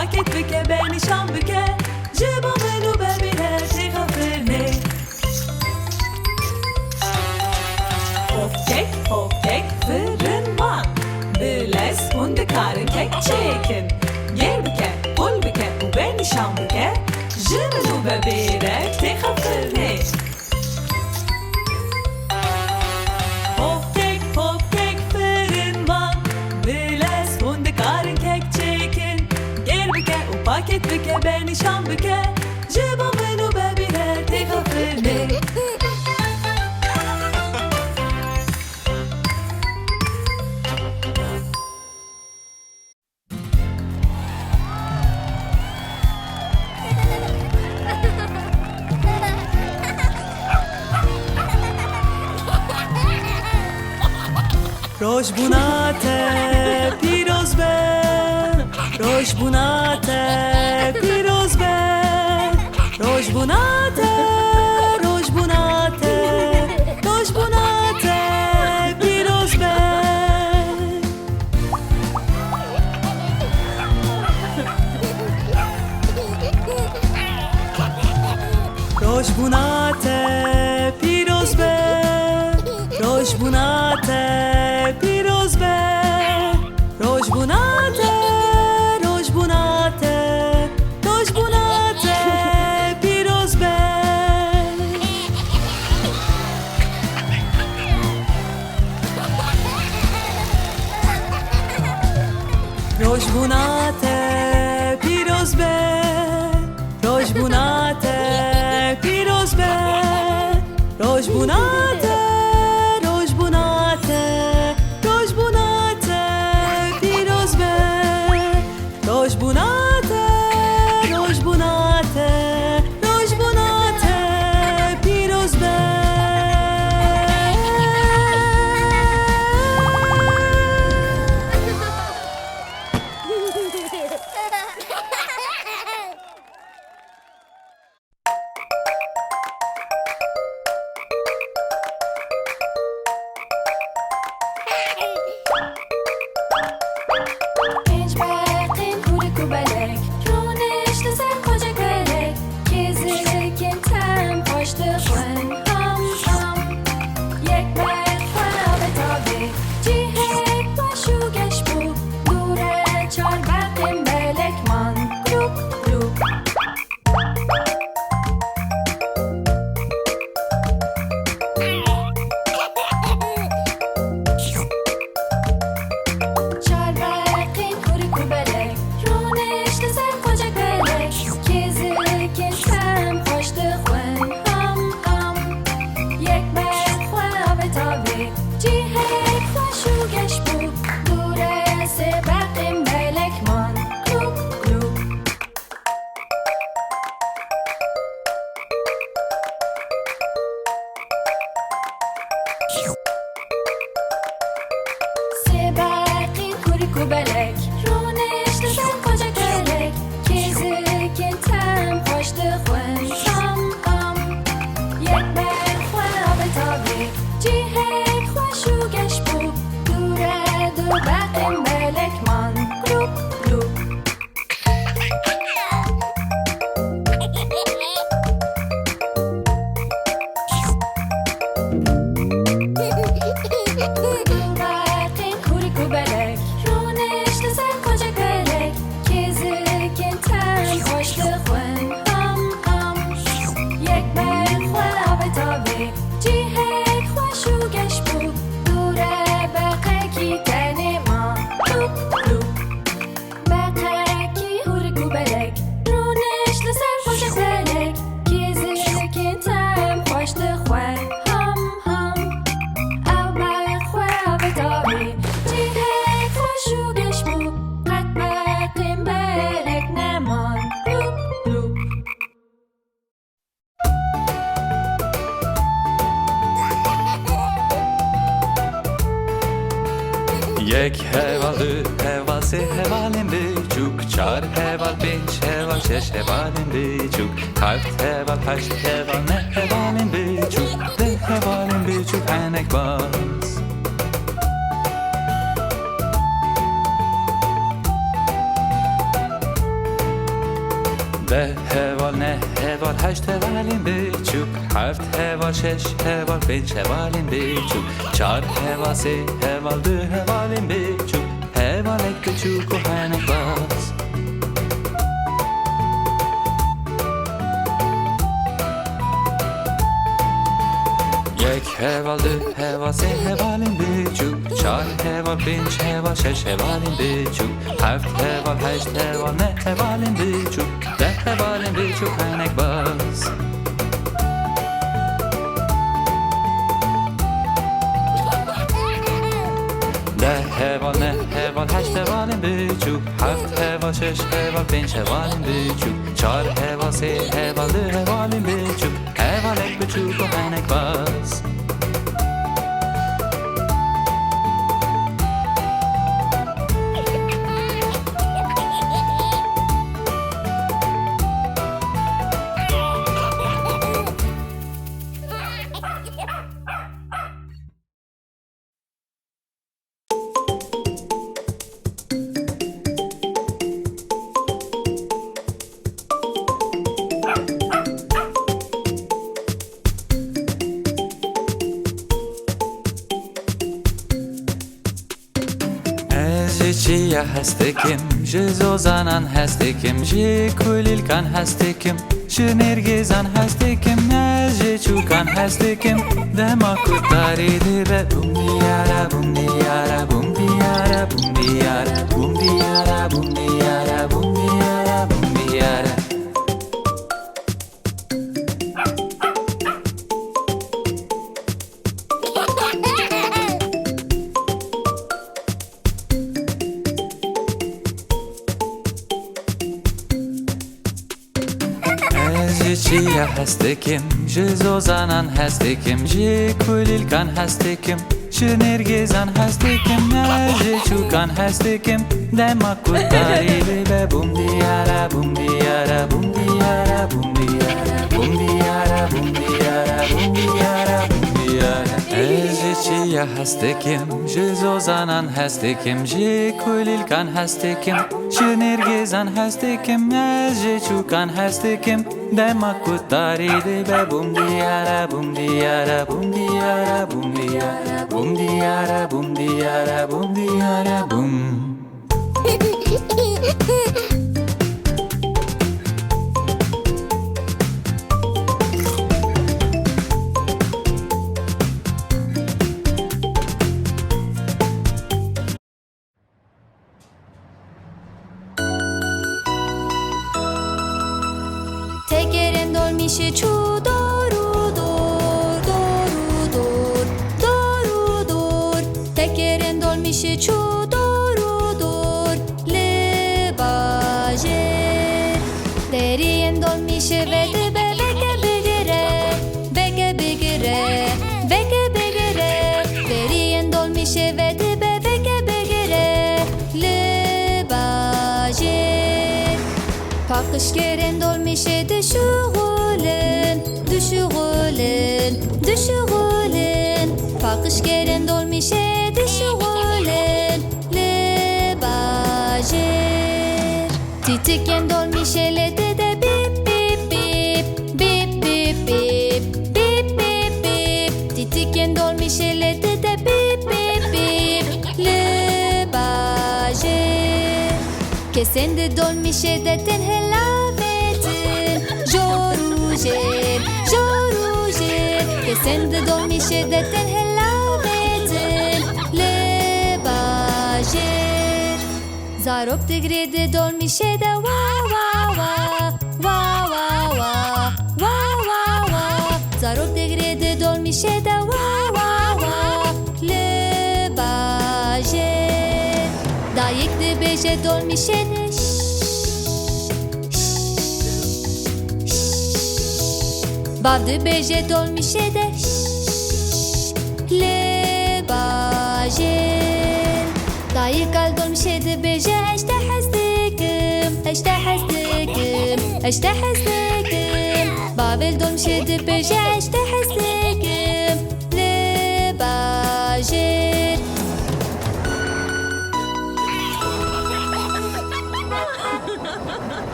paket bike beni şam bike Jibo menü bebine tika fırne Hop kek fırın man Biles hunde karın kek çekin Yer bike pul bike bu beni şam bike Jibo menü bebine tika fırne Hop kek fırın man Biles hunde karın kek çekin Yer bike u paket bike beni şam bike Jibo menü bebine tika fırne روش بوناته پیروز به روش بوناته پیروز به روش بوناته روش بوناته روش بوناته پیروز به روش بوناته پیروز به روش بوناته پیروز به روشبوناته روشبوناته روشبوناته پیروز به روشبوناته پیروز به روشبوناته پیروز به روشبوناته یک هوال دو هوال سه هوالیم بیچوک چار هوال پنج هوال شش هوالیم بیچوک هفت هوال هشت هوال نه هوالیم بیچوک ده هوالیم بیچوک پنک باز hevalin biçuk Heft heval şeş heval beş hevalin biçuk Çar heval se heval dü hevalin biçuk Heval ek küçük o henek bas Yek heval dü heval se hevalin biçuk Çar heval beş heval şeş hevalin biçuk Heft heval heşt heval ne hevalin biçuk De hevalin biçuk henek bas De heval ne heval heşt hevalin biçuk Heft heval şeş heval beş hevalin biçuk Çar heval se heval dü hevalin biçuk Heval ek biçuk o henek bas چیا هستکم جزوزانان هستکم جی کلیلکان هستکم شنرگزان هستکم نجی چوکان هستکم دما کتاری دی به بوم دیاره بوم دیاره بوم دیاره بوم دیاره بوم دیاره بوم دیاره بوم دیاره بوم دیاره چیا هستکم جزوزانان هستکم جی کلیلکان هستکم شنرگزان هستکم نجی چوکان هستکم دما کتاری دی به بوم دیاره بوم دیاره بوم دیاره بوم دیاره بوم دیاره بوم دیاره بوم دیاره بوم دیاره چیا هستکم جزوزانان هستکم جی کلیلکان هستکم شنرگزان هستکم نجی چوکان هستکم دما کتاری دی به بوم دیاره بوم دیاره بوم دیاره بوم دیاره بوم دیاره بوم دیاره بوم دیاره بوم Tekerin dolmişi çu doğru dur doğru dur doğru dur Tekerin dolmişi çu doğru dur le baje Derin dolmişi ve de beke bigire beke bigire beke bigire Derin dolmişi ve de beke bigire le baje Pakış geren dolmişe düşüğülün, düşüğülün, düşüğülün Pakış geren dolmişe düşüğülün, le bajer Titiken dolmişe le de bip bip bip, bip bip bip, bip bip bip Titiken dolmişe le de bip bip bip, le bajer Kesen de dolmişe de ten helavetin Jorujer, jorujer Kesen de dolmişe de ten helavetin Le bajer Zarok de grede dolmişe de wa wa wa Wa wa wa, wa wa wa Zarok de grede dolmişe de wa wa wa Le bajer Dayık de beje dolmişe de Bavdı beje dolmişe de Le bajer Dayık al dolmişe de beje Eşte hezdikim Eşte hezdikim Eşte hezdikim Bavel dolmişe de beje Eşte hezdikim Le bajer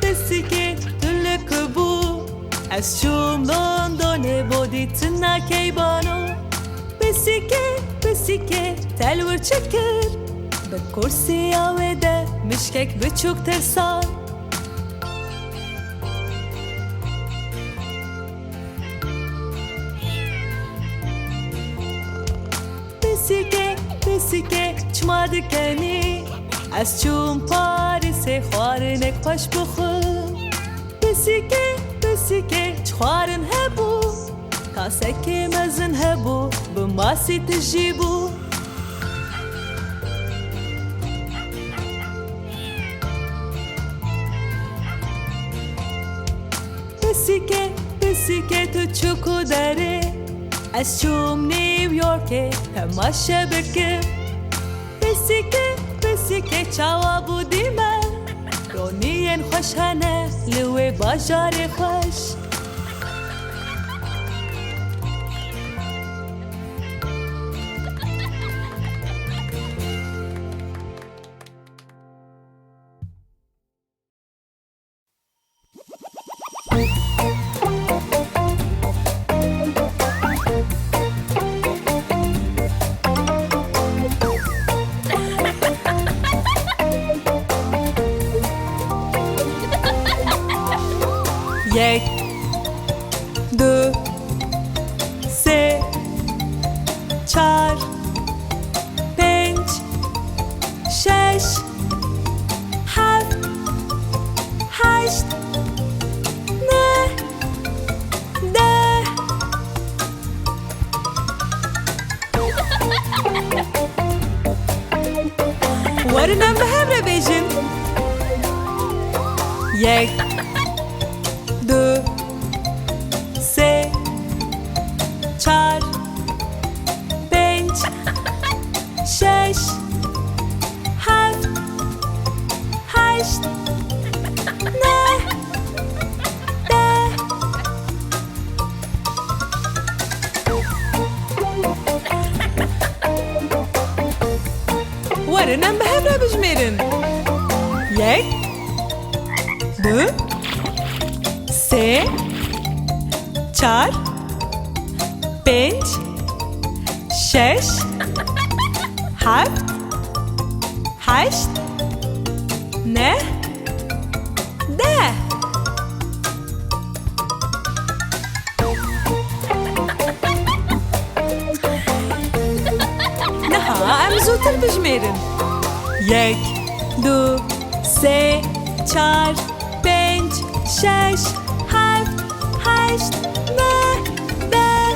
بسیکه دلک بو از چوم لندن بودی تنا کیبانو بسیکه تلور چکر به کرسی آوده مشکک بچوک ترسان بسیکه چما دکنی از چوم پاریس خوارنک پاش بخور بسیکه چخوارن هبو کاسه مزن هبو بماسی تجیبو بسیکه تو چوکو داره از چوم نیویورکه همه شبکه بسیکه چاوا بودی من رونین خوشانه لوی باجار خوش یک دو سه چار پنج شش هفت هشت نه ده ورنم به هم رو بیجن یک دو سه چار پنج شش هفت هشت نه ده ورنم به هم رو بجمیرن یک دو سه چار پنج شش هفت هشت نه ده نها ام زودتر بجمیرن یک دو سه چار پنج شش هفت هشت نه ده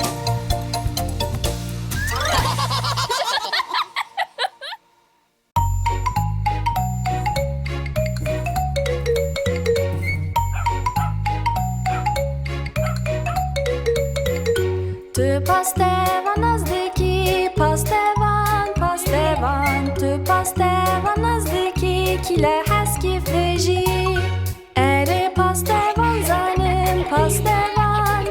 Tu pastevan nazdiki, pastevan Tu pastevan nazdiki kile haski feji Ere pastevan zanim, pastevan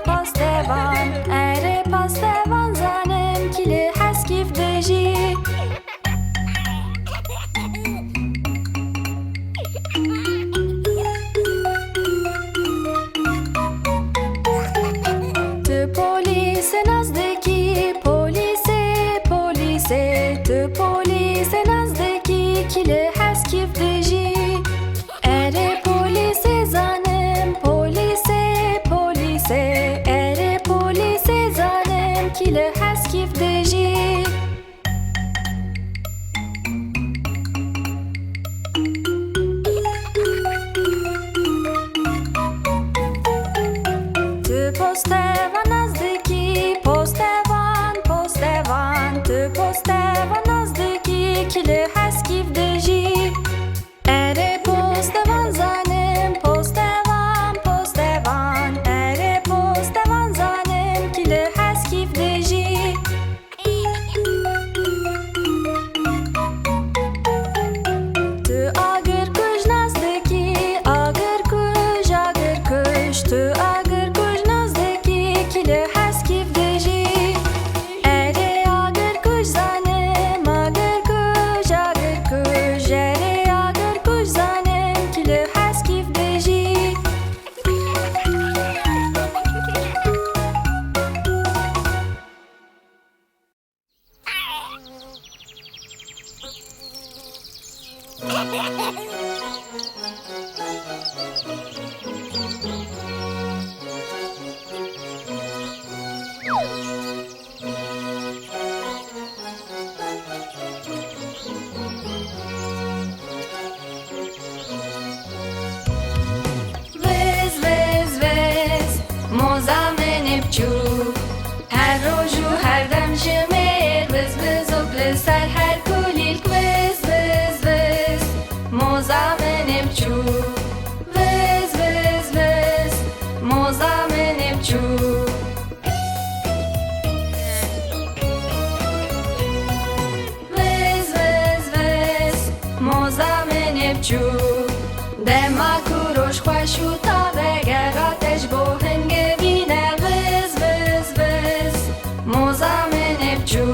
کوروش خوش و تابه گراتش بو هنگ بینه وز وز وز موزامن بچو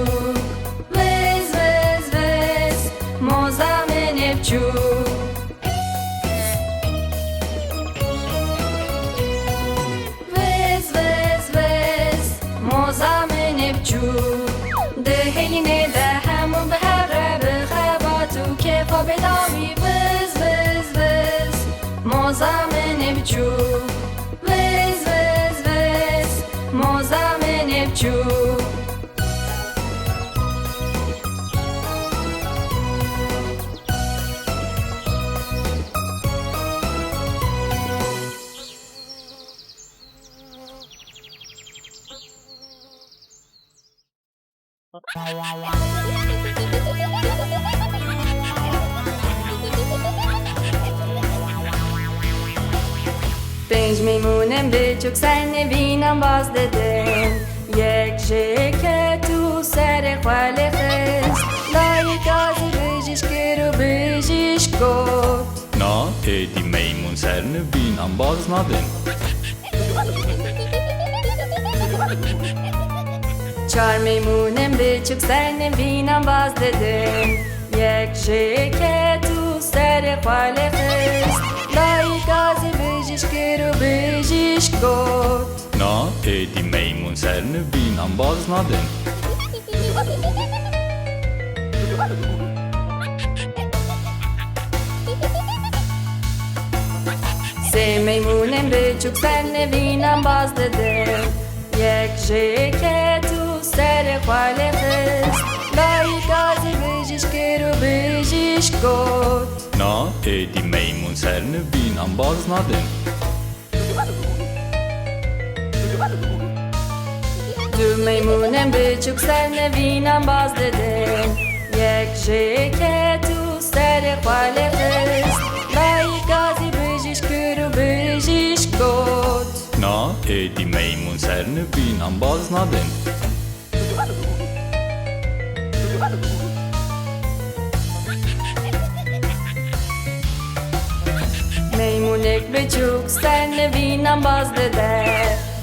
وز وز وز موزامن بچو وز وز وز موزامن بچو دهینه ده همون به هر بخباتو کفا بدامی وز وز وز موزامن بچو وز وز وز موزامن بچو پنج میمونم به چوک سر نوینم باز دادم یک شکه تو سر خاله خست لای گازی بجیش کرو بجیش گفت Na, edi meymun serne binam baznaden. چهار میمونم به چوک سر نوینم باز دادم یک شکه تو سر خاله خست لای گازی بجیش کرو بجیش گفت Na, edi meymun serne binam baznaden. سه میمونم به چوک سر نوینم باز دادم یک شکه تو سر خاله خست لای گازی بجیش کرو بجیش گفت Na, edi meymun serne binam baznaden. دو میمونم به چوک سر نوینم باز دادم یک شکه تو سر خاله خست لای گازی بجیش کرو بجیش گفت Na, edi meymun serne binam baznaden. میمونک به چوک سر نوینم باز داده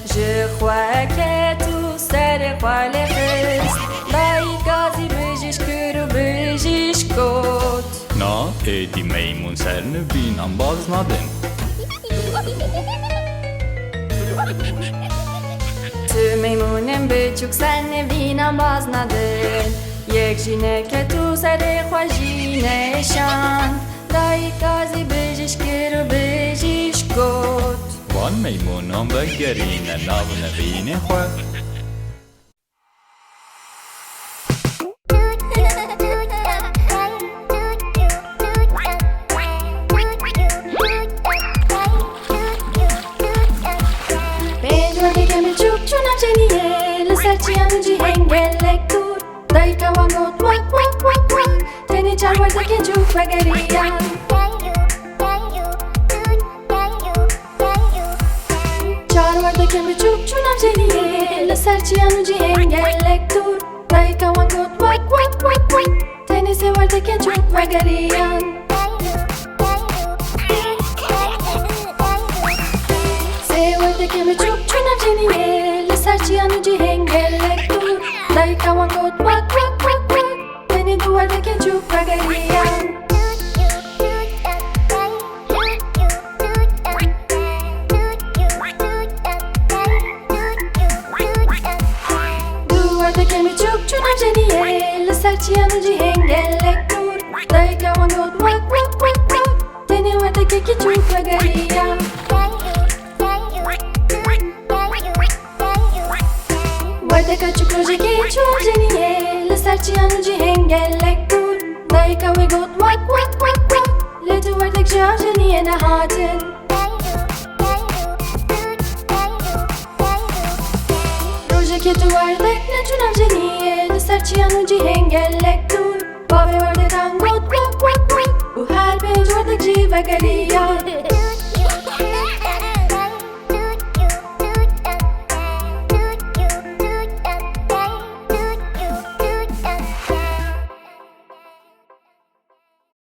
جخواه که تو سر خاله خست لای گازی بجیش کرو بجیش گفت Na, edi meymun serne binam baznaden. تو میمونم به چوک سر نوینم باز ندن یک جینه که تو سر خوشینشان لای گازی بجیش کرو بجیش گفت Van meymunam ve gerine navne bine khwa. Benjorde که می چوک چونم جنیه لسر چیانو جی هنگلک دور دایی که وانگوت وک وک وک وک تنی چار ورده که چوک بگریان چار ورده که می چوک چونم جنیه لسر چیانو جی هنگلک دور دایی که وانگوت وک وک وک وک تنی سه ورده که چوک بگریان که می چوک چونم جنیه لسر چیانو جی هنگلک دور دایی که وانگوت وک وک وک وک تنی دو ورده که چوک بگریان دو ورده که می چوک چونم جنیه لسر چیانو جی هنگلک دور دایی که وانگوت وک وک وک وک تنی ورده که چوک بگریان ورده که چوک روژه که چون جنیه لسر چیانو جی هنگلک دور دایی که وی گوت وک وک وک وک لتو ورده که جا جنیه نهاتن روژه که تو ورده نچونم جنیه لسر چیانو جی هنگلک دور بابه ورده تن گوت وک وک وک و هر پنج ورده جی وگریان